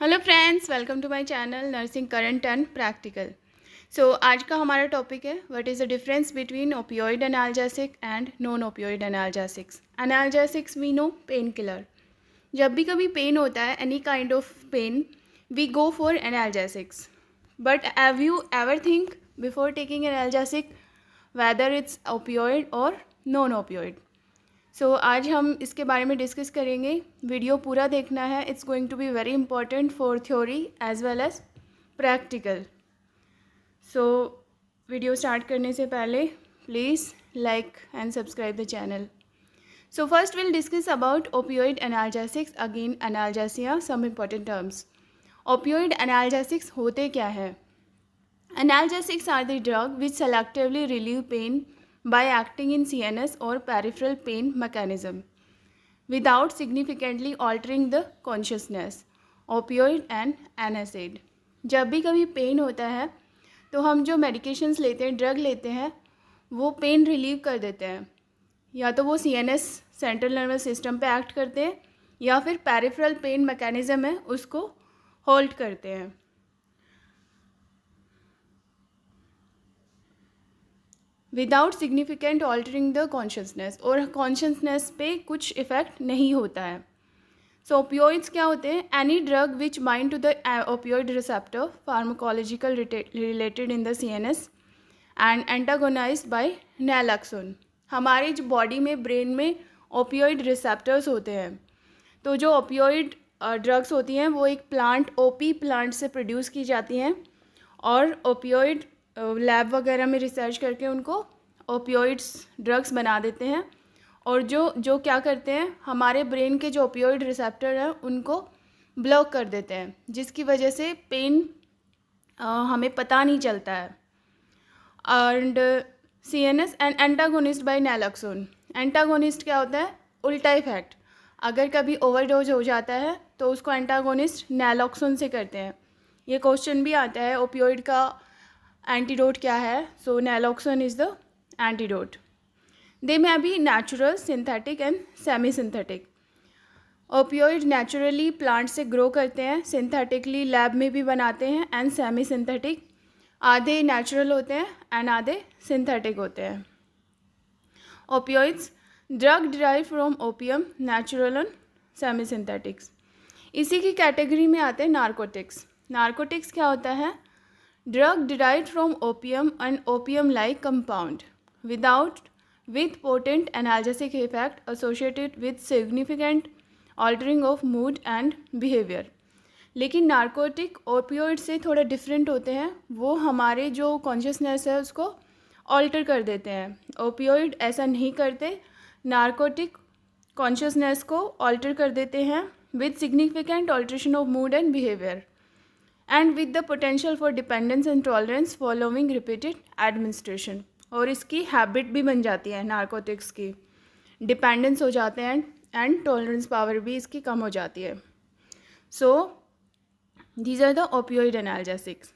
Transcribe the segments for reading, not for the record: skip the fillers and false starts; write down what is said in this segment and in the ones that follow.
Hello friends, welcome to my channel nursing current and practical. आज का हमारा topic है what is the difference between opioid analgesic and non opioid analgesics. Analgesics we know pain killer. जब भी कभी pain होता है, any kind of pain, we go for analgesics. But have you ever think before taking analgesic whether it's opioid और non opioid? आज हम इसके बारे में डिस्कस करेंगे। वीडियो पूरा देखना है, it's going to be very important for theory as well as practical. Video start करने से पहले please like and subscribe the channel. First will discuss about opioid analgesics, again analgesia, some important terms. Opioid analgesics होते क्या है? Analgesics are the drug which selectively relieve pain by acting in CNS or peripheral pain mechanism without significantly altering the consciousness. Opioid and NSAID. जब भी कभी pain होता है तो हम जो मेडिकेशंस लेते हैं, ड्रग लेते हैं, वो पेन रिलीव कर देते हैं। या तो वो CNS सेंट्रल नर्वस सिस्टम पे एक्ट करते हैं या फिर पेरिफेरल पेन मैकेनिज्म है उसको होल्ड करते हैं। Without significant altering the consciousness, और कॉन्शियसनेस पे कुछ इफ़ेक्ट नहीं होता है। ओपियोइड्स क्या होते हैं? Any drug which bind to the opioid receptor pharmacological related in the CNS and antagonized by naloxone. हमारे जो बॉडी में, ब्रेन में ओपियोइड रिसेप्टर्स होते हैं। तो जो ओपियोइड ड्रग्स होती हैं वो एक प्लांट, ओपी प्लांट से प्रोड्यूस की जाती हैं, और ओपियोइड लैब वगैरह में रिसर्च करके उनको ओपियोइड्स ड्रग्स बना देते हैं। और जो क्या करते हैं, हमारे ब्रेन के जो ओपियोइड रिसेप्टर हैं उनको ब्लॉक कर देते हैं, जिसकी वजह से पेन हमें पता नहीं चलता है। And CNS and antagonist by naloxone. Antagonist क्या होता है? उल्टा इफेक्ट। अगर कभी ओवरडोज हो जाता है तो उसको एंटागोनिस्ट नैलॉक्सोन से करते हैं। ये क्वेश्चन भी आता है, ओपियोइड का एंटीडोट क्या है? Naloxone is the antidote. They may be natural, synthetic and semi synthetic. Opioid naturally plant से ग्रो करते हैं, सिंथेटिकली लैब में भी बनाते हैं, एंड सेमी सिंथेटिक, आधे नेचुरल होते हैं एंड आधे सिंथेटिक होते हैं। Opioids drug derive from opium, natural and semi synthetics. इसी की कैटेगरी में आते हैं नार्कोटिक्स। नार्कोटिक्स क्या होता है? Drug derived from opium and opium like compound with potent analgesic effect associated with significant altering of mood and behavior। लेकिन narcotic opioid से थोड़ा डिफरेंट होते हैं, वो हमारे जो कॉन्शियसनेस है उसको ऑल्टर कर देते हैं। ओपियोइड ऐसा नहीं करते। नार्कोटिक कॉन्शियसनेस को ऑल्टर कर देते हैं with significant alteration of mood and behaviour and with the potential for dependence and tolerance following repeated administration. और इसकी हैबिट भी बन जाती है नार्कोटिक्स की, डिपेंडेंस हो जाते हैं एंड टॉलरेंस पावर भी इसकी कम हो जाती है। These are the opioid analgesics.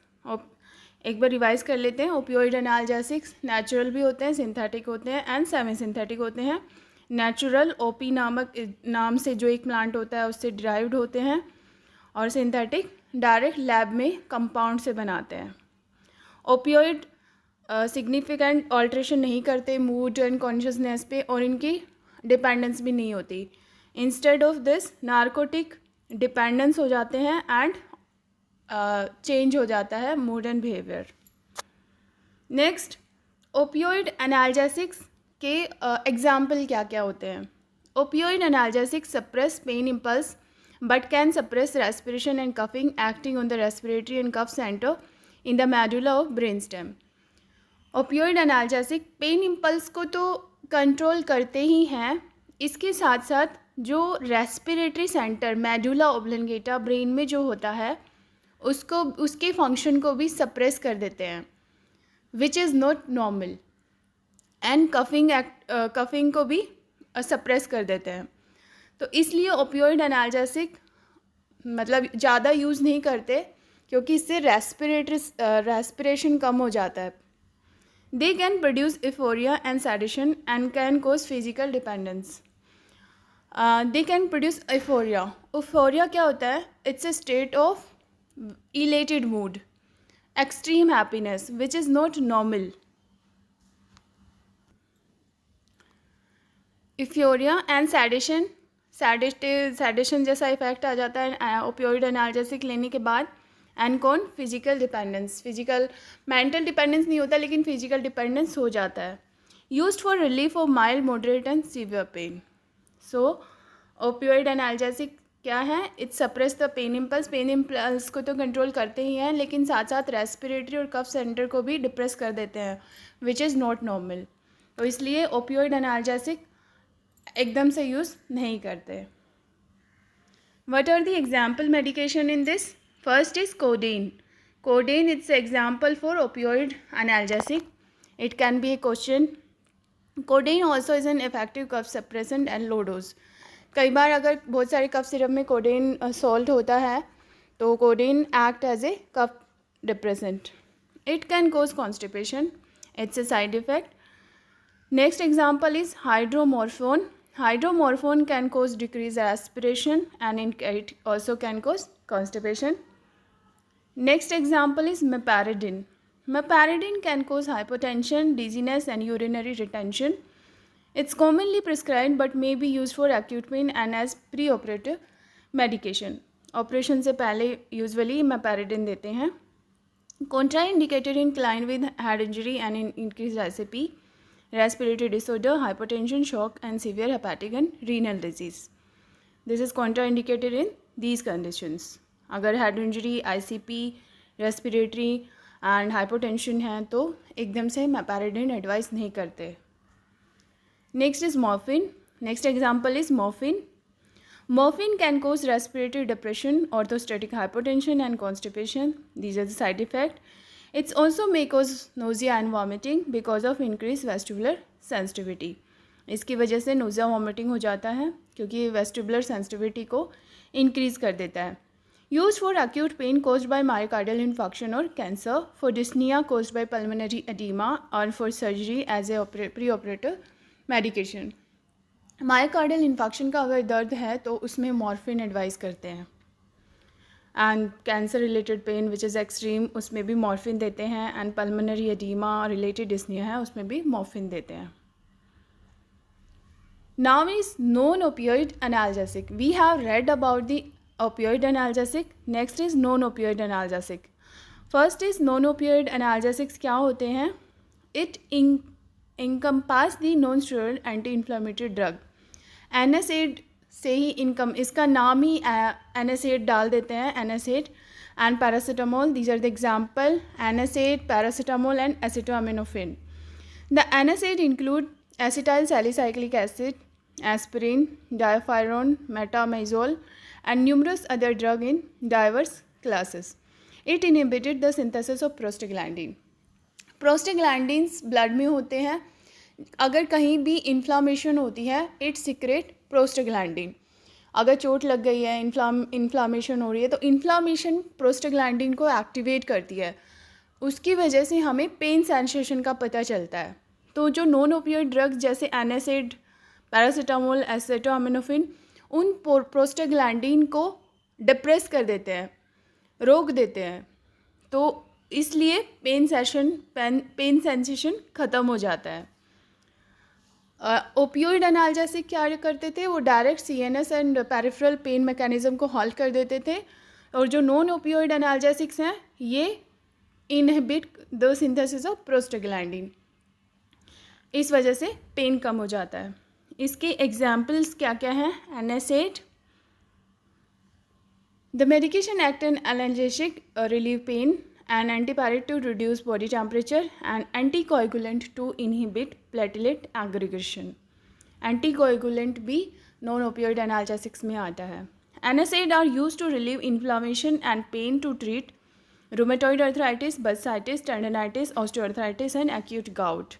एक बार रिवाइज कर लेते हैं। ओपियोइड एनाल्जेसिक्स नेचुरल भी होते हैं, सिंथेटिक होते हैं एंड सेमी सिंथेटिक होते हैं। नेचुरल ओपी नामक नाम से जो एक प्लांट होता है उससे डिराइव्ड होते हैं, और सिंथेटिक डायरेक्ट लैब में कंपाउंड से बनाते हैं। ओपियोइड सिग्निफिकेंट ऑल्ट्रेशन नहीं करते मूड एंड कॉन्शियसनेस पे, और इनकी डिपेंडेंस भी नहीं होती। Instead of this narcotic dependence हो जाते हैं एंड चेंज हो जाता है mood and behaviour. Next, opioid analgesics के एग्जाम्पल क्या क्या होते हैं? Opioid analgesics suppress pain impulse but can suppress respiration and coughing, acting on the respiratory and cough centre in the medulla of brain stem. Opioid analgesic pain impulse को तो control करते ही हैं, इसके साथ साथ जो रेस्पिरेटरी सेंटर मेडुला ऑब्लिंगेटा ब्रेन में जो होता है उसको, उसके फंक्शन को भी सप्रेस कर देते हैं, which is not normal. And coughing को भी सप्रेस कर देते हैं। तो इसलिए ओपियोइड एनाल्जेसिक मतलब ज़्यादा यूज़ नहीं करते, क्योंकि इससे रेस्पिरेशन कम हो जाता है। They can produce euphoria and sedation and can cause physical dependence. They can produce euphoria. Euphoria क्या होता है? It's a state of elated mood, extreme happiness which is not normal. Euphoria and सैडिशन जैसा effect आ जाता है opioid analgesic लेने के बाद. And कौन? Physical dependence. Physical mental dependence नहीं होता लेकिन फिजिकल डिपेंडेंस हो जाता है. Used for relief of mild moderate and severe pain. So opioid analgesic क्या है? It suppress the pain impulse. Pain impulse को तो कंट्रोल करते ही हैं लेकिन साथ साथ रेस्पिरेटरी और कफ सेंटर को भी डिप्रेस कर देते हैं विच इज़ नॉट नॉर्मल. तो इसलिए ओपियोइड एनाल्जेसिक एकदम से यूज़ नहीं करते. What are the example medication in this? First is codeine. Codeine it's example for opioid analgesic. It can be a question. Codeine also is an effective cough suppressant and low dose. कई बार अगर बहुत सारे cough syrup में codeine salt होता है तो codeine act as a cough depressant. It can cause constipation. It's a side effect. Next example is hydromorphone. Hydromorphone can cause decreased aspiration and it also can cause constipation. Next example is meperidine. Meperidine can cause hypotension, dizziness and urinary retention. It's commonly prescribed but may be used for acute pain and as preoperative medication. Operation से पहले usually meperidine देते हैं. Contraindicated in client with head injury and in increased ICP, respiratory disorder, hypertension, shock and severe hepatic and renal disease. This is contraindicated in these conditions. अगर head injury, ICP, respiratory and hypertension है तो एकदम से meperidine advice नहीं करते. Next is morphine. Next example is morphine. Morphine can cause respiratory depression, orthostatic hypotension and constipation. These are the side effects. It's also may cause nausea and vomiting because of increased vestibular sensitivity. इसकी वजह से nausea vomiting हो जाता है क्योंकि vestibular sensitivity को increase कर देता है. Used for acute pain caused by myocardial infarction or cancer, for dyspnea caused by pulmonary edema or for surgery as a preoperative medication. Myocardial infarction का अगर दर्द है तो उसमें morphine एडवाइस करते हैं. And cancer related pain which is extreme उसमें भी मॉर्फिन देते हैं. And pulmonary oedema related dyspnoea है उसमें भी मॉर्फिन देते हैं. Now is non opioid analgesic. We have read about the opioid analgesic. Next is non opioid analgesic. First is non opioid analgesics क्या होते हैं? It encompass the non steroid anti inflammatory drug. NSAID से ही income इसका नाम ही NSAID डाल देते हैं. NSAID and paracetamol. These are the example. NSAID, paracetamol and acetaminophen. The NSAID include acetyl salicylic acid, aspirin, dipyrone, metamizole and numerous other drug in diverse classes. It inhibited the synthesis of prostaglandin. Prostaglandins blood में होते हैं. अगर कहीं भी inflammation होती है it secrete prostaglandin. अगर चोट लग गई है, इन्फ्लामेशन हो रही है तो इन्फ्लामेशन प्रोस्टाग्लैंडिन को एक्टिवेट करती है. उसकी वजह से हमें पेन सेंसेशन का पता चलता है. तो जो नॉन ओपियोइड ड्रग्स जैसे एनएसएड, पैरासीटामोल, एसिटामिनोफेन उन प्रोस्टाग्लैंडिन को डिप्रेस कर देते हैं, रोक देते हैं. तो इसलिए पेन सेंसेशन ख़त्म हो जाता है. ओपियोइड एनाल्जेसिक क्या करते थे? वो direct CNS and peripheral pen mechanism को हॉल्ट कर देते थे. और जो नॉन ओपियोइड एनाल्जेसिक्स हैं ये inhibit the synthesis of prostaglandin. इस वजह से पेन कम हो जाता है. इसके एग्जाम्पल्स क्या क्या हैं? NSAID. The medication act an analgesic relieve pain, an antipyretic to reduce body temperature and anticoagulant to inhibit platelet aggregation. Anticoagulant भी non opioid analgesics में आता है. NSAID are used to relieve inflammation and pain to treat rheumatoid arthritis, bursitis, tendinitis, osteoarthritis and acute gout.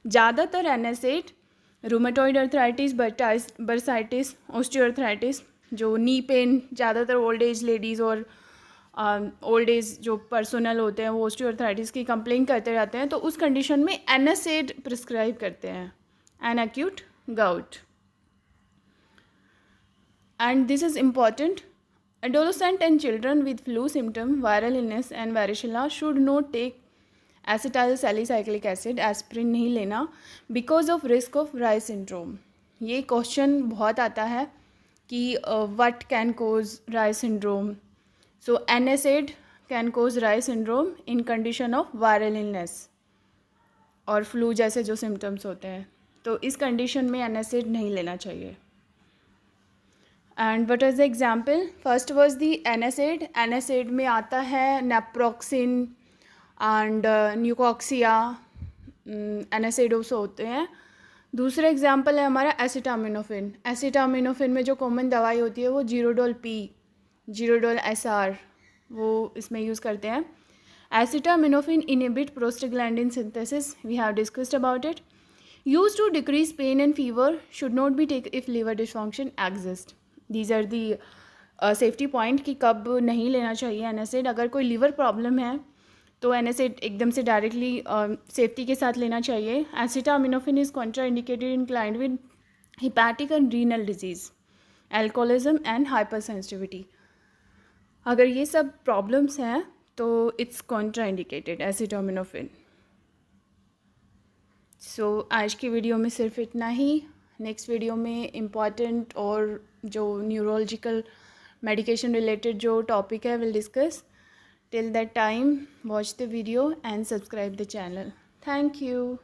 ज़्यादातर NSAID rheumatoid arthritis, bursitis, osteoarthritis जो knee pain ज़्यादातर old age ladies और old age जो personal होते हैं वो osteoarthritis की complain करते रहते हैं तो उस कंडीशन में एनएसएड प्रिस्क्राइब करते हैं. And acute gout. and this is important. Adolescent and children with flu symptom, viral illness and varicella should not take acetyl salicylic acid, aspirin नहीं लेना, because of risk of Reye syndrome. ये question बहुत आता है कि what can cause Reye syndrome. So NSAID can cause Reye syndrome in condition of viral illness और flu जैसे जो सिम्टम्स होते हैं. तो इस कंडीशन में NSAID नहीं लेना चाहिए. And what is the example? First was the NSAID. NSAID में आता है नेप्रोक्सिन एंड न्यूकॉक्सिया, NSAIDs होते हैं. दूसरा एग्जाम्पल है हमारा एसिटामिनोफिन. एसिटामिनोफिन में जो कॉमन दवाई होती है वो जीरोडोल P, जीरोडोल SR, वो इसमें यूज़ करते हैं. Acetaminophen inhibit prostaglandin synthesis, we have discussed about it. Use to decrease pain and fever, should not be take if liver dysfunction exist. These are the safety point कि कब नहीं लेना चाहिए NSAID. अगर कोई लीवर प्रॉब्लम है तो NSAID एकदम से डायरेक्टली सेफ्टी के साथ लेना चाहिए. Acetaminophen is contraindicated in client with hepatic and renal disease, alcoholism and hyper sensitivity. अगर ये सब प्रॉब्लम्स हैं तो इट्स कॉन्ट्राइंडिकेटेड एसिटामिनोफिन. सो आज की वीडियो में सिर्फ इतना ही. नेक्स्ट वीडियो में इम्पॉर्टेंट और जो न्यूरोलॉजिकल मेडिकेशन रिलेटेड जो टॉपिक है will discuss. Till that time watch the video and subscribe the channel. Thank you.